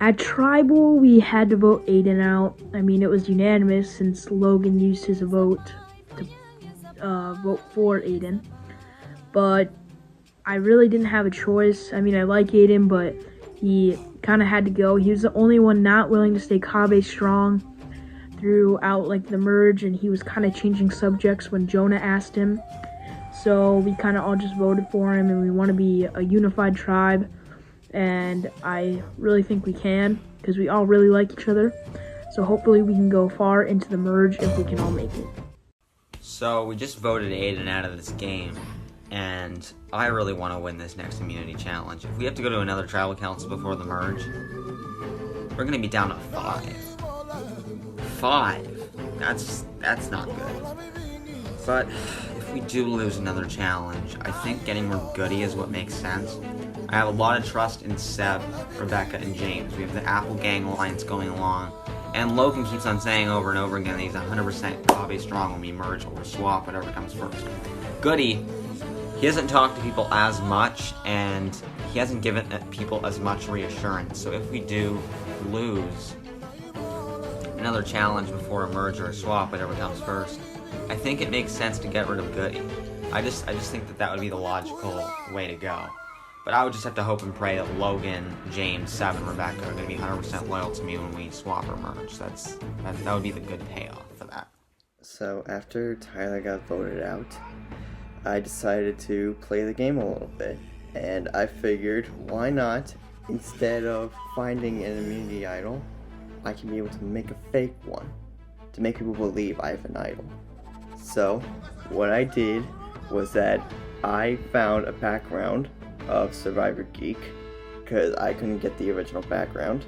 At Tribal, we had to vote Aiden out. I mean, it was unanimous since Logan used his vote to vote for Aiden. But I really didn't have a choice. I mean, I like Aiden, but he kind of had to go. He was the only one not willing to stay Kabe strong throughout like the merge, and he was kind of changing subjects when Jonah asked him. So we kind of all just voted for him, and we want to be a unified tribe. And I really think we can, because we all really like each other. So hopefully we can go far into the merge if we can all make it. So we just voted Aiden out of this game, and I really want to win this next immunity challenge. If we have to go to another tribal council before the merge, we're going to be down to 5. 5? That's not good. But if we do lose another challenge, I think getting more goody is what makes sense. I have a lot of trust in Seb, Rebecca, and James. We have the Apple Gang Alliance going along. And Logan keeps on saying over and over again that he's 100% Kabe strong when we merge or swap, whatever comes first. Goody, he hasn't talked to people as much, and he hasn't given people as much reassurance. So if we do lose another challenge before a merge or a swap, whatever comes first, I think it makes sense to get rid of Goody. I just think that would be the logical way to go. But I would just have to hope and pray that Logan, James, Seb, and Rebecca are going to be 100% loyal to me when we swap or merge. That would be the good payoff for that. So after Tyler got voted out, I decided to play the game a little bit. And I figured, why not, instead of finding an immunity idol, I can be able to make a fake one to make people believe I have an idol. So what I did was that I found a background of Survivor Geek because I couldn't get the original background,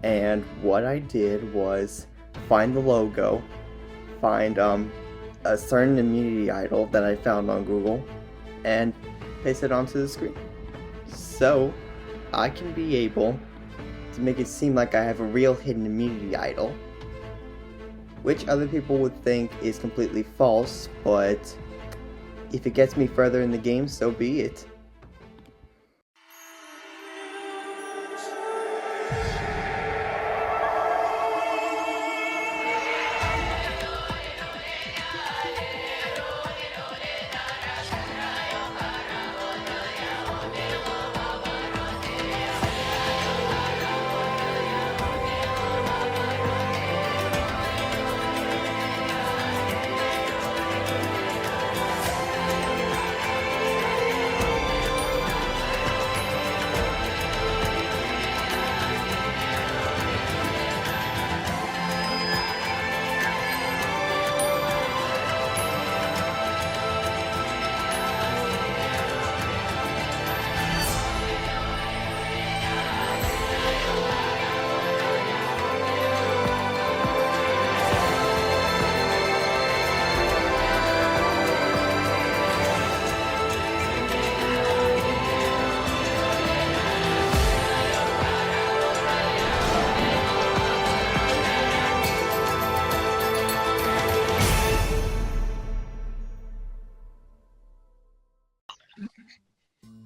and what I did was find the logo, find a certain immunity idol that I found on Google, and paste it onto the screen. So I can be able to make it seem like I have a real hidden immunity idol, which other people would think is completely false, but if it gets me further in the game, so be it.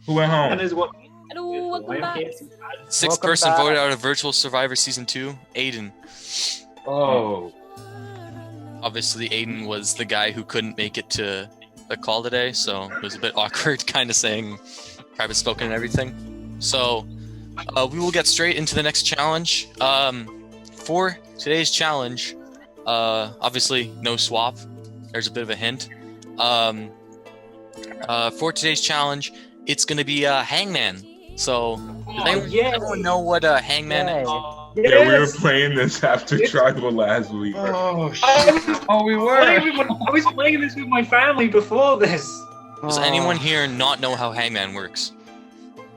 Who went home? That is what. Hello, welcome back. Sixth person voted out of Virtual Survivor Season 2, Aiden. Oh. Obviously, Aiden was the guy who couldn't make it to the call today, so it was a bit awkward kind of saying private spoken and everything. So, we will get straight into the next challenge. For today's challenge, obviously, no swap. There's a bit of a hint. For today's challenge, it's going to be Hangman. So, does anyone know what Hangman is? Yeah, we were playing this after Tribal last week. Oh, shit. Oh, we were. I was playing this with my family before this. Does anyone here not know how Hangman works?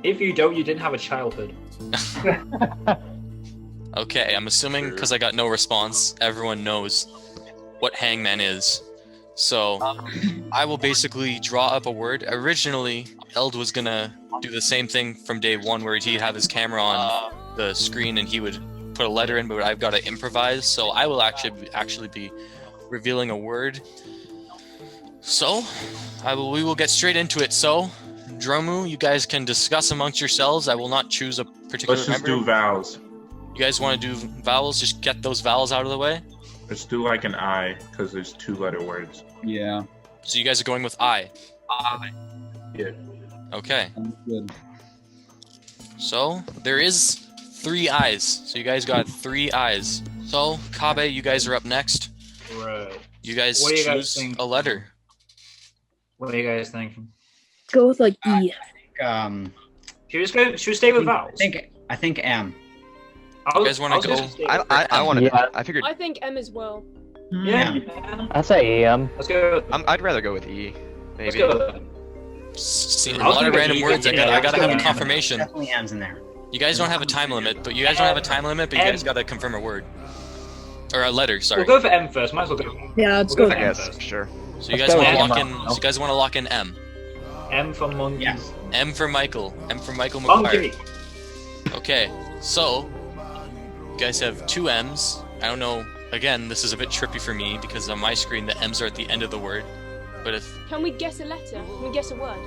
If you don't, you didn't have a childhood. Okay, I'm assuming because I got no response, everyone knows what Hangman is. So, I will basically draw up a word. Originally, Eld was gonna do the same thing from day one, where he'd have his camera on the screen and he would put a letter in, but I've got to improvise. So I will actually be revealing a word. So, we will get straight into it. So, Dromu, you guys can discuss amongst yourselves. I will not choose a particular Let's just member. do vows. You guys want to do vowels? Just get those vowels out of the way. Let's do like an I, because there's 2-letter words. Yeah. So you guys are going with I. Yeah. Okay. Sounds good. So there is 3 I's. So you guys got 3 I's. So Kabe, you guys are up next. Right. You guys What do you guys choose think? a letter. What are you guys thinking? Go with like E. Should we stay with vowels? I think M. I You guys wanna go? I want to. Yeah. I figured. I think M as well. Yeah. I say EM. Let's go. I'd rather go with E. Let's Maybe. go. See, a I'll lot of do random E. words. I Yeah, gotta have a M. confirmation. Definitely M's in there. You guys don't have a time limit, but you guys gotta confirm a word. Or a letter, sorry. We'll go for M first. Might as well go. Yeah, let's We'll go go with for I M guess. first. Sure. So you Let's guys go wanna with lock M. in you wanna lock in M. M for monkey. Yes. M for Michael. M for Michael Monkey. McGuire. Okay, so you guys have 2 M's. I don't know. Again, this is a bit trippy for me because on my screen the M's are at the end of the word. But if Can we guess a letter? Can we guess a word?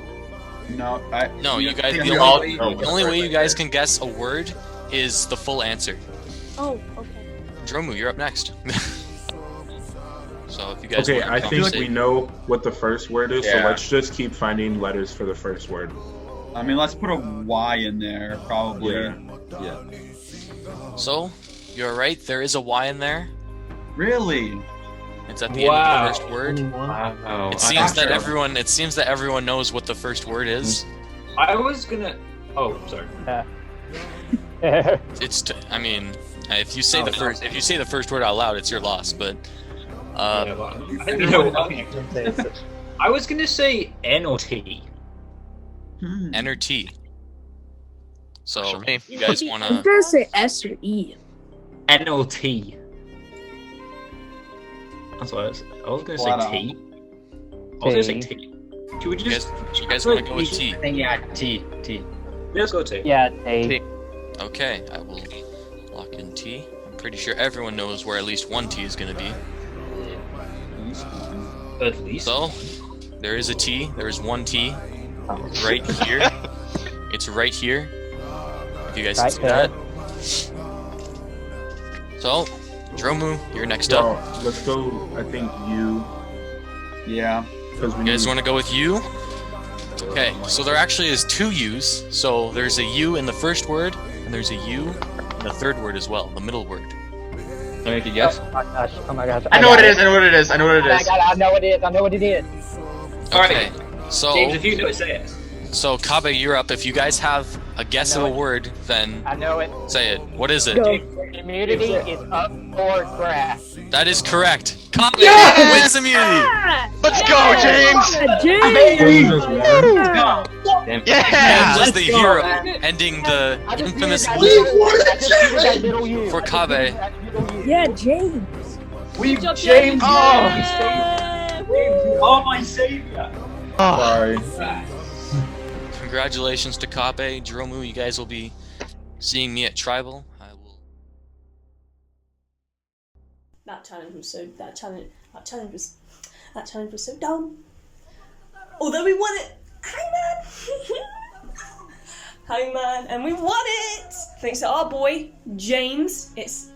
No, you guys, think the we all only, know the only way you guys can guess a word is the full answer. Oh, okay. Dromu, you're up next. So if you guys Okay, want I to think conversate- we know what the first word is, so Yeah. let's just keep finding letters for the first word. I mean, let's put a Y in there, probably. Yeah. So you're right. There is a Y in there. Really? It's at the end Wow. of the first word. Wow. It seems that everyone knows what the first word is. I was gonna. Oh, sorry. I mean, if you say the first word out loud, it's your loss. But Yeah, well, you know, I was gonna say N or T. N or T. So For me. you guys I'm wanna? gonna say S or E. N or T. That's what I was gonna Wow. say T. I was gonna say T. Should we just? You guys wanna go with T? I think, yeah, T. Let's go T. Yeah, T. Okay, I will lock in T. I'm pretty sure everyone knows where at least one T is gonna be. At least. So there is a T. There is one T. Right here. It's right here. If you guys Right see there. that. So, Dromu, you're next So up. let's go. I think U. Yeah. Because we You guys need- want to go with U? Okay, so there actually is 2 U's. So there's a U in the first word, and there's a U in the third word as well, the middle word. Can I make a guess? Oh my gosh. Oh my gosh. I know what it is. I know what it is. I know what it I is. know what it is. I know what it is. Okay, so James, if you know it, say it. Kabe, you're up. If you guys have a guess of a word, then I know it. say it. What is it? Go. Immunity is up for grabs. That is correct. Kabe Yes! wins immunity. Let's go, James. James! James Yeah. was the hero, ending the I just infamous needed lose that little U. for Kabe. Yeah, James. Good job, James. Yeah. Woo. Oh my savior. Sorry. Congratulations to Kabe. Dromu, you guys will be seeing me at Tribal. I will. That challenge was so dumb. Although we won it, Hangman, and we won it thanks to our boy James. It's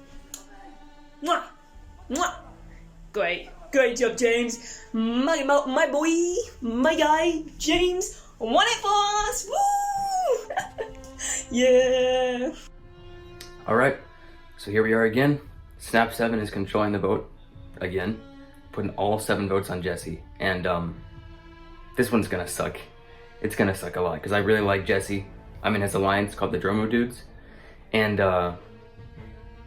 mwah, mwah. Great job, James. My boy, my guy, James won it for us. Woo! Yeah. Alright, so here we are again. Snap7 is controlling the vote again, putting all 7 votes on Jesse. And this one's gonna suck. It's gonna suck a lot, because I really like Jesse. I'm in his alliance called the Dromo Dudes. And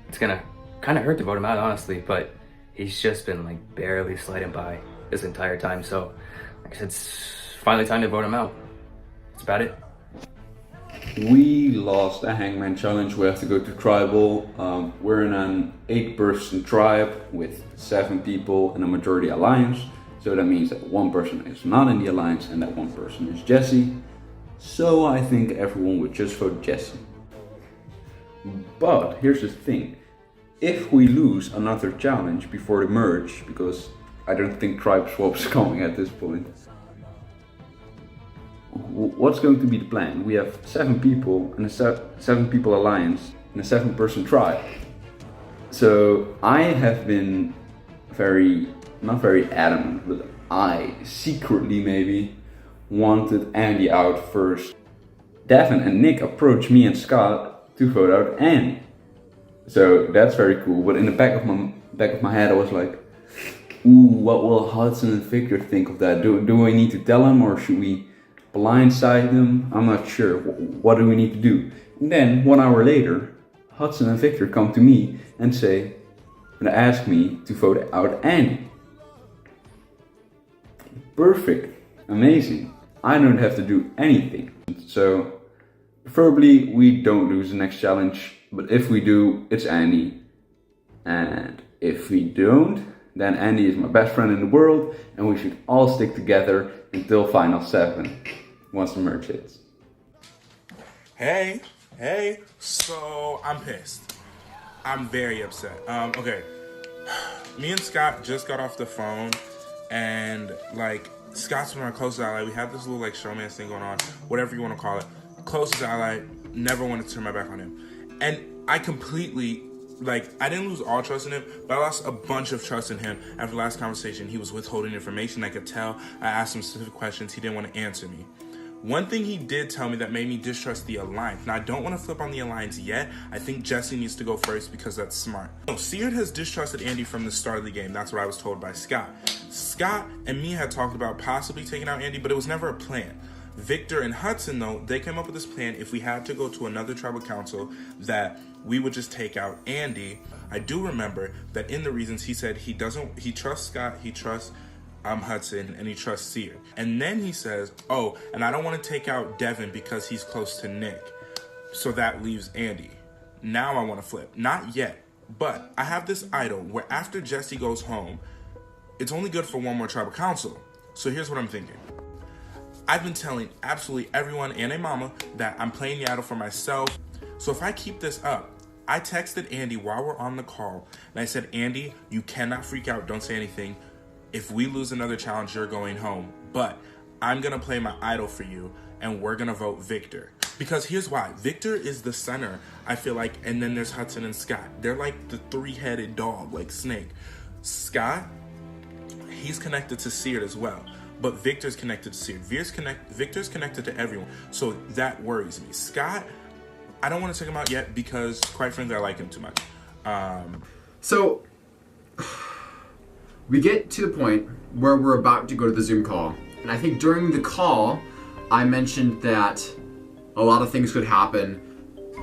it's gonna kind of hurt to vote him out, honestly, but he's just been like barely sliding by this entire time. So, like I said, it's finally time to vote him out. That's about it. We lost the Hangman Challenge. We have to go to Tribal. We're in an 8-person tribe with 7 people and a majority alliance. So that means that 1 person is not in the alliance and that 1 person is Jesse. So I think everyone would just vote Jesse. But here's the thing. If we lose another challenge before the merge, because I don't think tribe swap's coming at this point, what's going to be the plan? We have 7 people and a 7 people alliance. in a 7-person tribe. So I have been not very adamant, but I secretly maybe wanted Andy out first. Devin and Nick approached me and Scott to vote out Andy. So that's very cool, but in the back of my head I was like, ooh, what will Hudson and Victor think of that? Do I need to tell them, or should we blindside them? I'm not sure. What do we need to do? And then 1 hour later, Hudson and Victor come to me and ask me to vote out Andy. Perfect. Amazing. I don't have to do anything. So preferably we don't lose the next challenge, but if we do, it's Andy. And if we don't, then Andy is my best friend in the world, and we should all stick together until Final 7, once the merge hits. Hey, so I'm pissed. I'm very upset. Okay, me and Scott just got off the phone, and like, Scott's been our closest ally. We had this little like showmance thing going on, whatever you want to call it. Closest ally, never wanted to turn my back on him. And I completely, like, I didn't lose all trust in him, but I lost a bunch of trust in him after the last conversation. He was withholding information. I could tell. I asked him specific questions. He didn't want to answer me. One thing he did tell me that made me distrust the Alliance. Now, I don't want to flip on the Alliance yet. I think Jesse needs to go first because that's smart. No, Seared has distrusted Andy from the start of the game. That's what I was told by Scott. Scott and me had talked about possibly taking out Andy, but it was never a plan. Victor and Hudson, though, they came up with this plan if we had to go to another tribal council that we would just take out Andy. I do remember that in the reasons he said he trusts Scott, he trusts Hudson, and he trusts Seared. And then he says, oh, and I don't want to take out Devin because he's close to Nick. So that leaves Andy. Now I want to flip. Not yet, but I have this idol where after Jesse goes home, it's only good for one more tribal council. So here's what I'm thinking. I've been telling absolutely everyone and a mama that I'm playing the idol for myself. So if I keep this up, I texted Andy while we're on the call, and I said, Andy, you cannot freak out. Don't say anything. If we lose another challenge, you're going home. But I'm going to play my idol for you, and we're going to vote Victor. Because here's why. Victor is the center, I feel like, and then there's Hudson and Scott. They're like the three-headed dog, like Snake. Scott, he's connected to Seared as well. But Victor's connected to Seared. Victor's connected to everyone. So that worries me. Scott, I don't want to take him out yet because, quite frankly, I like him too much. So, we get to the point where we're about to go to the Zoom call. And I think during the call, I mentioned that a lot of things could happen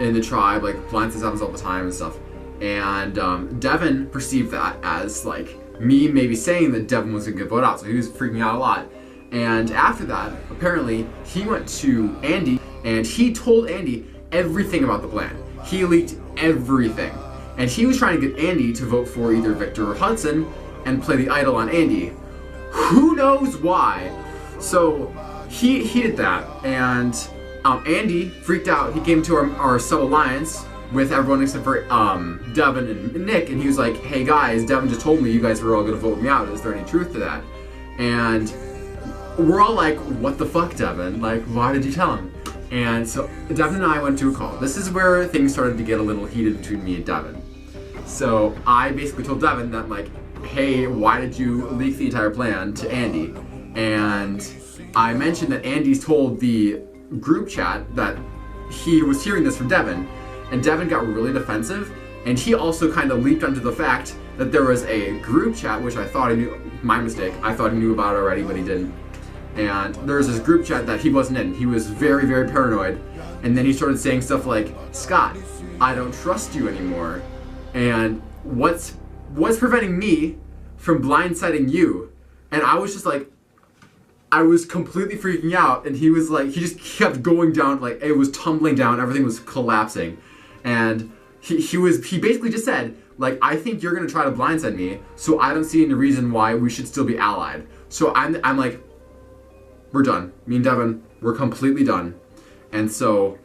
in the tribe, like blind happens all the time and stuff. And Devin perceived that as like me maybe saying that Devin was gonna get voted out, so he was freaking out a lot. And after that, apparently, he went to Andy and he told Andy everything about the plan. He leaked everything. And he was trying to get Andy to vote for either Victor or Hudson and play the idol on Andy. Who knows why? So he did that, and Andy freaked out. He came to our sub-alliance with everyone except for Devin and Nick, and he was like, hey guys, Devin just told me you guys were all gonna vote me out. Is there any truth to that? And we're all like, what the fuck, Devin? Like, why did you tell him? And so Devin and I went to a call. This is where things started to get a little heated between me and Devin. So I basically told Devin that, like, hey, why did you leak the entire plan to Andy? And I mentioned that Andy's told the group chat that he was hearing this from Devin, and Devin got really defensive, and he also kind of leaped onto the fact that there was a group chat, which I thought he knew, my mistake, I thought he knew about already, but he didn't. And there was this group chat that he wasn't in. He was very, very paranoid, and then he started saying stuff like, Scott, I don't trust you anymore, and what's preventing me from blindsiding you? And I was just like, I was completely freaking out, and he was like, he just kept going down, like it was tumbling down, everything was collapsing. And he basically just said, like, I think you're gonna try to blindside me, so I don't see any reason why we should still be allied. So I'm like, we're done. Me and Devin, we're completely done. And so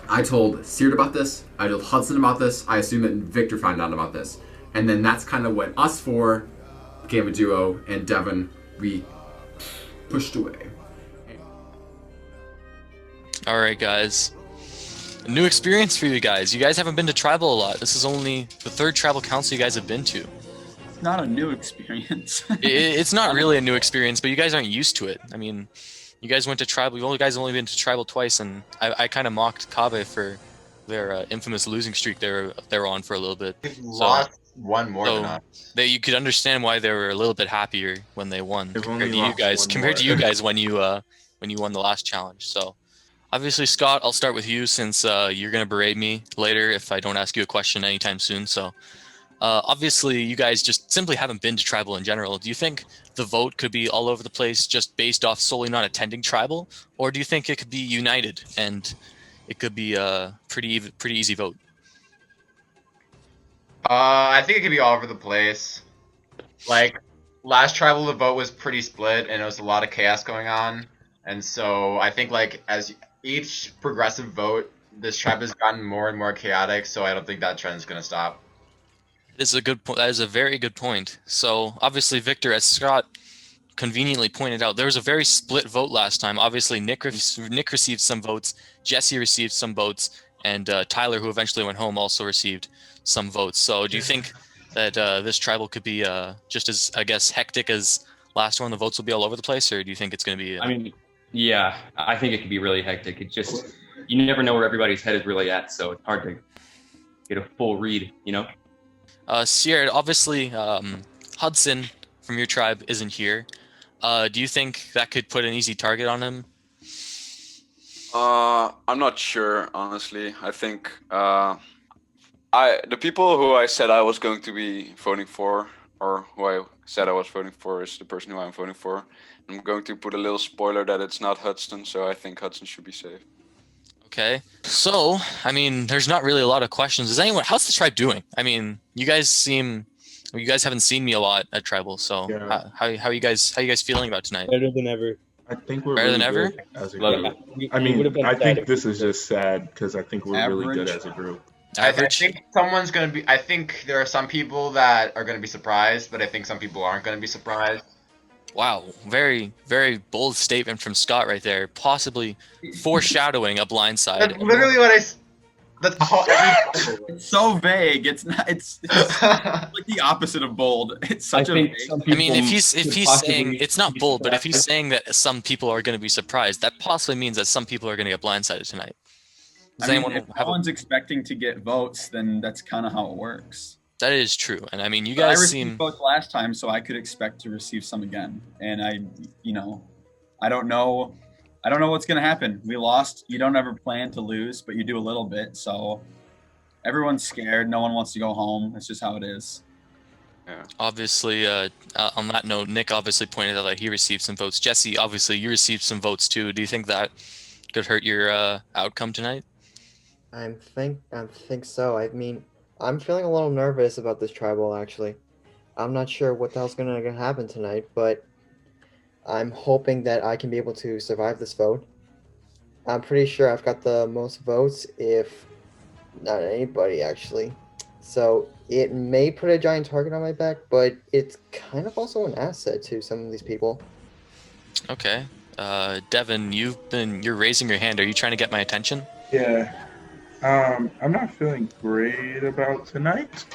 I told Seared about this, I told Hudson about this, I assume that Victor found out about this. And then that's kind of when us four became a duo, and Devin, we pushed away. Alright guys, A new experience for you guys. You guys haven't been to tribal a lot. This is only the 3rd tribal council you guys have been to. It's not a new experience. It's not really a new experience, but you guys aren't used to it. I mean, you guys went to tribal. You guys have only been to tribal twice, and I kind of mocked Kabe for their infamous losing streak they were on for a little bit. Lost one more than us. You could understand why they were a little bit happier when they won compared to you guys. When you won the last challenge. So, obviously, Scott, I'll start with you since you're gonna berate me later if I don't ask you a question anytime soon. So, obviously, you guys just simply haven't been to tribal in general. Do you think the vote could be all over the place just based off solely not attending tribal, or do you think it could be united and it could be a pretty easy vote? I think it could be all over the place. Like, last tribal, the vote was pretty split, and it was a lot of chaos going on. And so I think, like, as each progressive vote, this tribe has gotten more and more chaotic, so I don't think that trend is going to stop. That is a very good point. So, obviously, Victor, as Scott conveniently pointed out, there was a very split vote last time. Obviously, Nick received some votes, Jesse received some votes, and Tyler, who eventually went home, also received some votes. So do you think that this tribal could be just as, I guess, hectic as last one? The votes will be all over the place, or do you think it's going to be... I mean, yeah, I think it could be really hectic. It just, you never know where everybody's head is really at, so it's hard to get a full read, you know? Sierra, obviously, Hudson from your tribe isn't here. Do you think that could put an easy target on him? I'm not sure, honestly. I think the people who I said I was going to be voting for, or who I said I was voting for, is the person who I'm voting for. I'm going to put a little spoiler that it's not Hudson, so I think Hudson should be safe. Okay, so I mean, there's not really a lot of questions. How's the tribe doing? I mean, you guys haven't seen me a lot at tribal, so Yeah. how are you guys feeling about tonight? Better than ever. I think we're Better really than ever? good as a Love group. it. I We would've mean, been I sad think if this is just sad because I think we're really good as a group. I think someone's going to be... I think there are some people that are going to be surprised, but I think some people aren't going to be surprised. Wow, very, very bold statement from Scott right there. Possibly foreshadowing a blindside. That's literally what that's all It's so vague. It's not. It's like the opposite of bold. It's such a vague. I mean, if he's saying it's not bold, but if he's saying that some people are going to be surprised, that possibly means that some people are going to get blindsided tonight. Does I mean, if no one's expecting to get votes, then that's kind of how it works. That is true, and I mean, you But guys I received seem... votes last time, so I could expect to receive some again. And I don't know what's gonna happen. We lost. You don't ever plan to lose, but you do a little bit. So everyone's scared. No one wants to go home. That's just how it is. Yeah. Obviously, on that note, Nick obviously pointed out that he received some votes. Jesse, obviously, you received some votes too. Do you think that could hurt your outcome tonight? I think so. I mean, I'm feeling a little nervous about this tribal, actually. I'm not sure what the hell's gonna happen tonight, but I'm hoping that I can be able to survive this vote. I'm pretty sure I've got the most votes, if not anybody, actually. So it may put a giant target on my back, but it's kind of also an asset to some of these people. Okay. Devin, you're raising your hand. Are you trying to get my attention? Yeah. I'm not feeling great about tonight.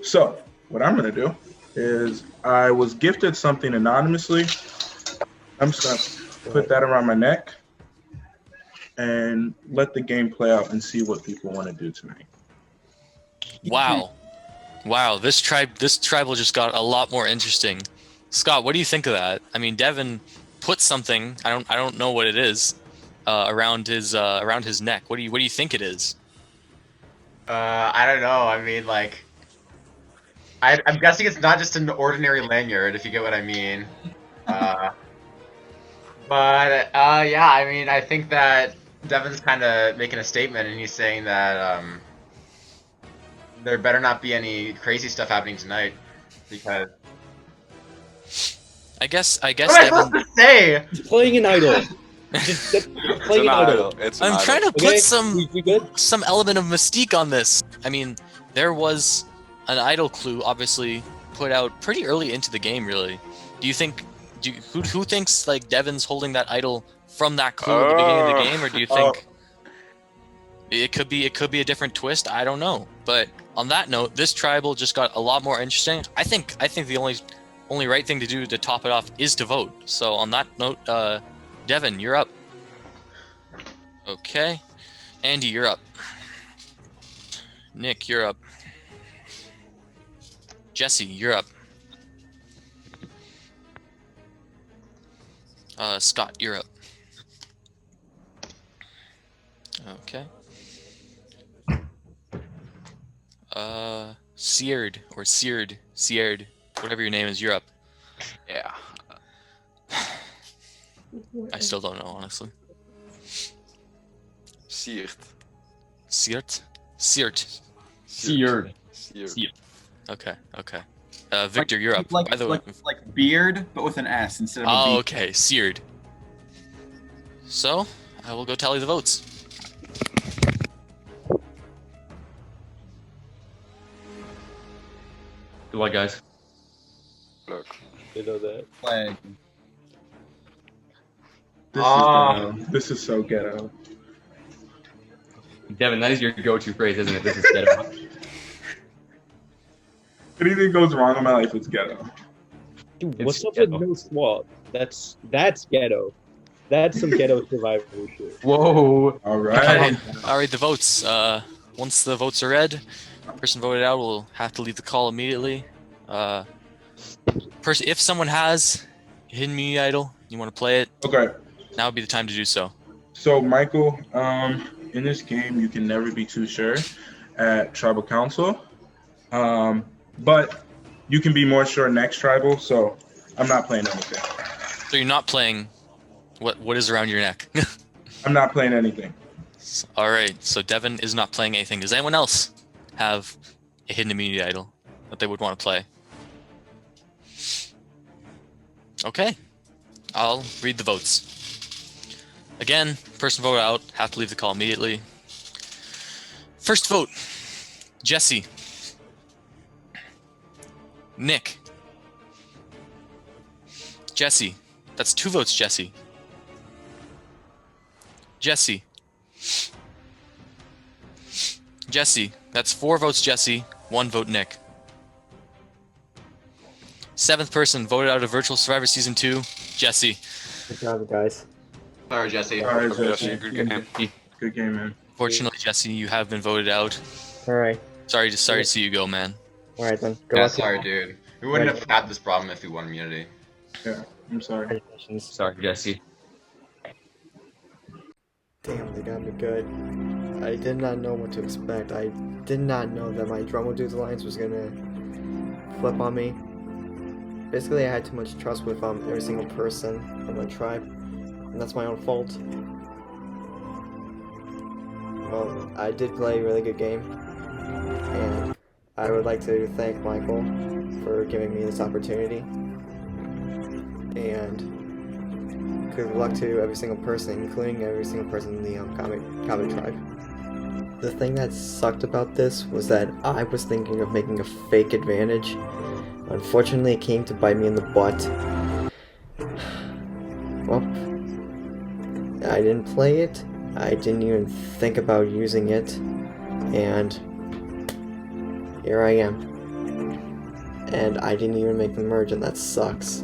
So, what I'm going to do is I was gifted something anonymously. I'm just going to put that around my neck and let the game play out and see what people want to do tonight. Wow. Wow, this tribal just got a lot more interesting. Scott, what do you think of that? I mean, Devin put something, I don't know what it is, around his neck. What do you think it is? I don't know. I mean, like, I'm guessing it's not just an ordinary lanyard, if you get what I mean. Yeah, I mean, I think that Devin's kind of making a statement, and he's saying that there better not be any crazy stuff happening tonight, because... I guess. What am I supposed to say? He's playing an idol. Playing an idol. I'm trying to put some element of mystique on this. I mean, there was an idol clue, obviously, put out pretty early into the game. Really, do you think? Who thinks like Devin's holding that idol from that clue at the beginning of the game, or do you think? It could be a different twist. I don't know. But on that note, this tribal just got a lot more interesting. I think the only right thing to do to top it off is to vote. So on that note, Devin, you're up. Okay. Andy, you're up. Nick, you're up. Jesse, you're up. Scott, you're up. Okay. Seared, whatever your name is, you're up. Yeah. I still don't know, honestly. Seared. Seared? Okay. Victor, you're up. Like, By the way. like beard, but with an S instead of a B. Okay, seared. So, I will go tally the votes. Good luck, guys. Look. You know that. Flag. This is so ghetto. Devin, that is your go-to phrase, isn't it? This is ghetto. If anything goes wrong in my life, it's ghetto. Dude, It's what's up ghetto. with no swap? That's ghetto. That's some ghetto survival shit. Whoa. All right. Alright, the votes. Once the votes are read, person voted out will have to leave the call immediately. If someone has a hidden immunity idol, you want to play it, Okay. now would be the time to do so. So, Michael, in this game, you can never be too sure at Tribal Council. But you can be more sure next Tribal, so I'm not playing anything. So you're not playing what is around your neck. I'm not playing anything. Alright, so Devin is not playing anything. Does anyone else have a hidden immunity idol that they would want to play? Okay, I'll read the votes. Again, person voted out, have to leave the call immediately. First vote, Jesse. Nick. Jesse. That's 2 votes, Jesse. Jesse. Jesse. That's 4 votes, Jesse. 1 vote, Nick. 7th person voted out of Virtual Survivor Season 2, Jesse. Good job, guys. Sorry, Jesse. All right, Jesse. Good game. Good game, man. Fortunately, Jesse, you have been voted out. Alright. Sorry to see you go, man. Alright then. Go Yeah, luck. sorry, dude. We wouldn't have had this problem if we won immunity. Yeah, I'm sorry. Congratulations. Sorry, Jesse. Damn, they got me good. I did not know what to expect. I did not know that my Drummer Dudes Alliance was gonna flip on me. Basically, I had too much trust with every single person of my tribe, and that's my own fault. Well, I did play a really good game, and I would like to thank Michael for giving me this opportunity, and good luck to every single person, including every single person in the Comet tribe. The thing that sucked about this was that I was thinking of making a fake advantage. Unfortunately, it came to bite me in the butt. Well, I didn't play it, I didn't even think about using it, and here I am. And I didn't even make the merge, and that sucks.